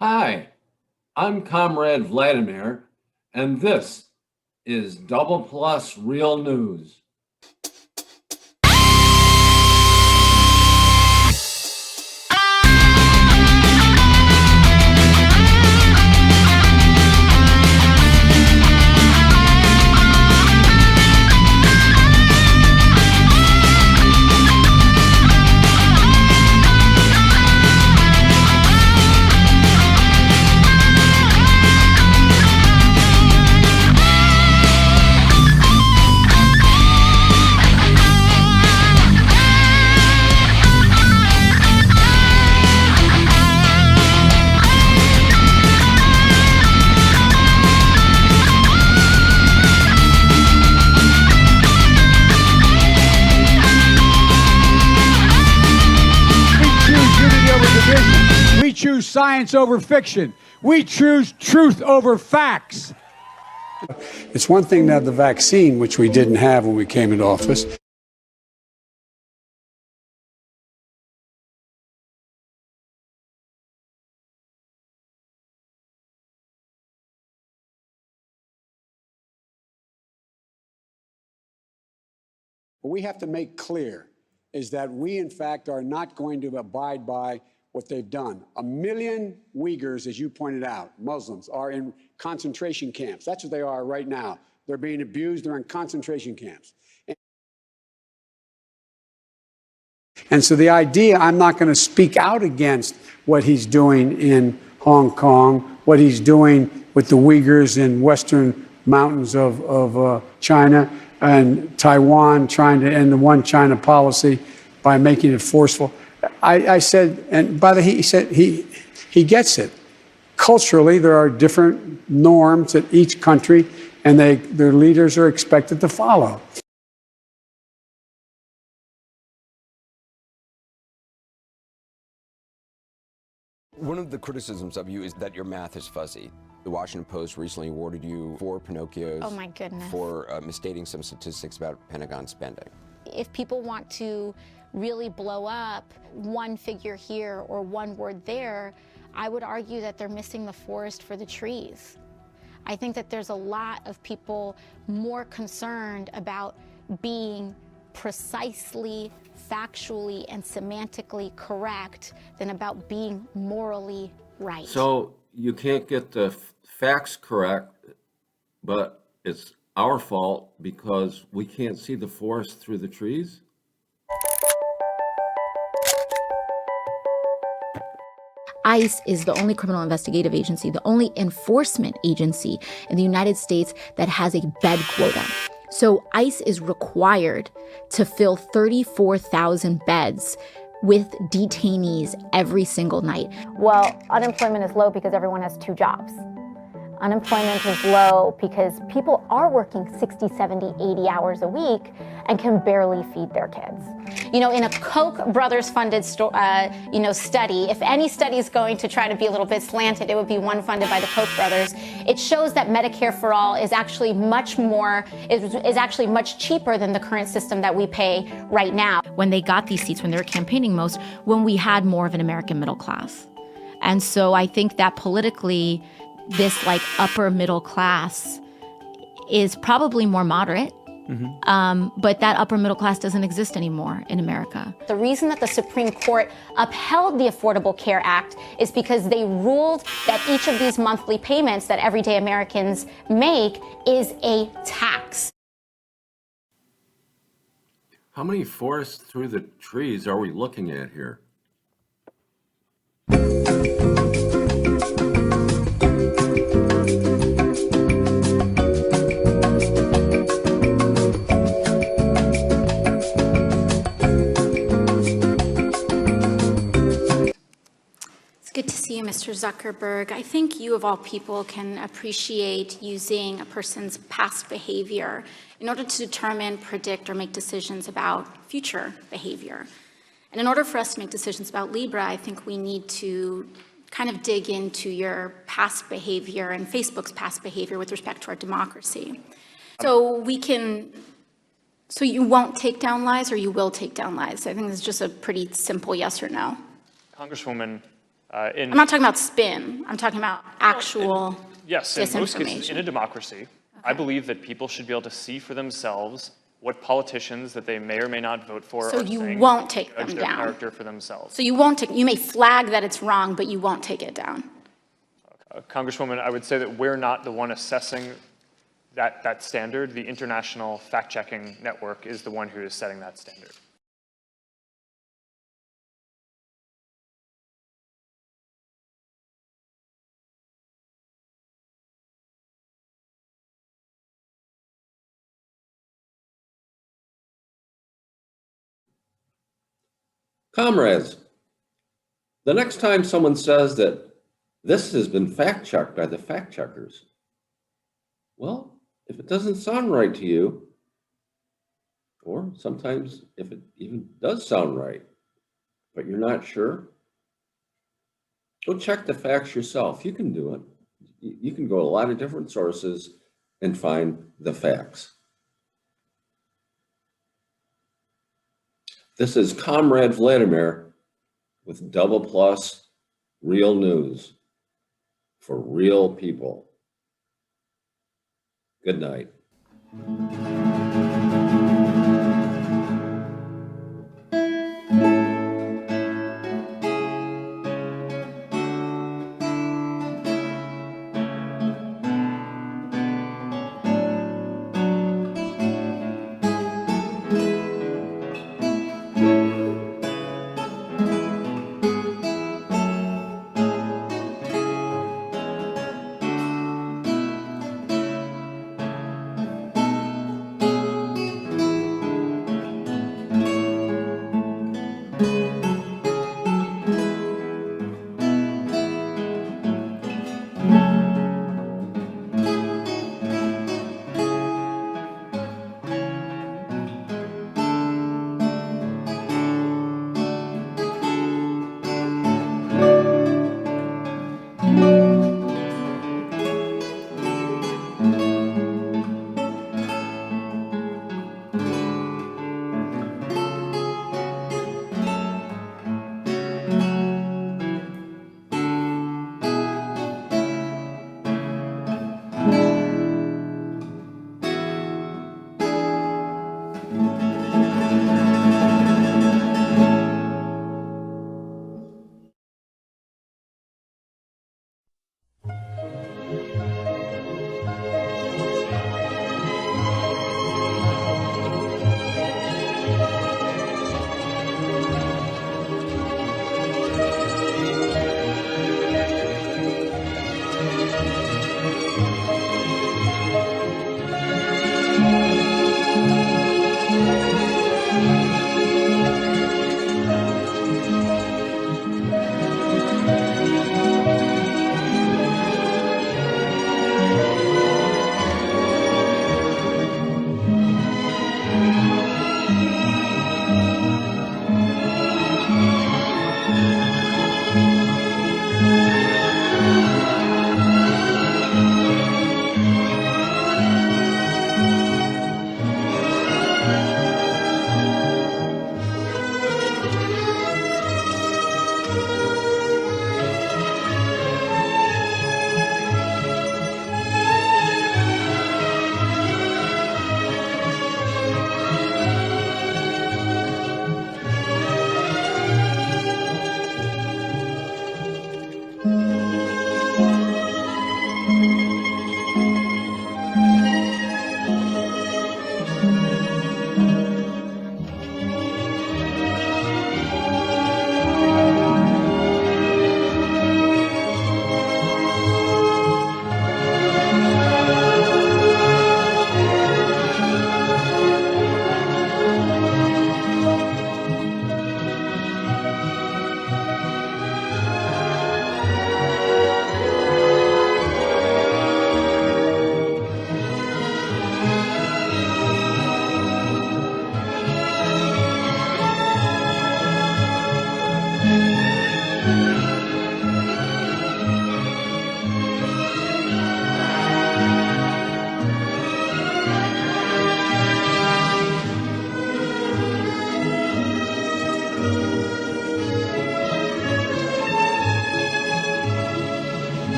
Hi, I'm Comrade Vladimir, and this is Double Plus Real News. We choose science over fiction. We choose truth over facts. It's one thing to have the vaccine, which we didn't have when we came into office. What we have to make clear is that we, in fact, are not going to abide by what they've done. 1 million Uyghurs, as you pointed out, Muslims, are in concentration camps. That's what they are right now. They're being abused. They're in concentration camps. And so the idea, I'm not going to speak out against what he's doing in Hong Kong, what he's doing with the Uyghurs in western mountains of China, and Taiwan trying to end the one China policy by making it forceful. I said, and by the he said he gets it. Culturally, there are different norms at each country, and their leaders are expected to follow. One of the criticisms of you is that your math is fuzzy. The Washington Post recently awarded you 4 Pinocchios oh my goodness. for misstating some statistics about Pentagon spending. If people want to really blow up one figure here or one word there, I would argue that they're missing the forest for the trees. I think that there's a lot of people more concerned about being precisely, factually, and semantically correct than about being morally right. So you can't get the facts correct, but it's our fault because we can't see the forest through the trees? ICE is the only criminal investigative agency, the only enforcement agency in the United States that has a bed quota. So ICE is required to fill 34,000 beds with detainees every single night. Well, unemployment is low because everyone has 2 jobs. Unemployment is low because people are working 60, 70, 80 hours a week and can barely feed their kids. You know, in a Koch brothers funded study, if any study is going to try to be a little bit slanted, it would be one funded by the Koch brothers. It shows that Medicare for all is actually much cheaper than the current system that we pay right now. When they got these seats, when they were campaigning most, when we had more of an American middle class. And so I think that politically, this like upper middle class is probably more moderate. But that upper middle class doesn't exist anymore in America. The reason that the Supreme Court upheld the Affordable Care Act is because they ruled that each of these monthly payments that everyday Americans make is a tax. How many forests through the trees are we looking at here? Good to see you, Mr. Zuckerberg. I think you, of all people, can appreciate using a person's past behavior in order to determine, predict, or make decisions about future behavior. And in order for us to make decisions about Libra, I think we need to kind of dig into your past behavior and Facebook's past behavior with respect to our democracy. So you won't take down lies or you will take down lies? I think it's just a pretty simple yes or no. Congresswoman, I'm not talking about spin. I'm talking about actual Yes, in most cases, disinformation. in a democracy, I believe that people should be able to see for themselves what politicians that they may or may not vote for So are you saying, won't take judge them their down. character for themselves. So you won't take, you may flag that it's wrong, but you won't take it down. Congresswoman, I would say that we're not the one assessing that standard. The International Fact-Checking Network is the one who is setting that standard. Comrades, the next time someone says that this has been fact-checked by the fact-checkers, well, if it doesn't sound right to you, or sometimes if it even does sound right, but you're not sure, go check the facts yourself. You can do it. You can go to a lot of different sources and find the facts. This is Comrade Vladimir with Double Plus Real News for real people. Good night.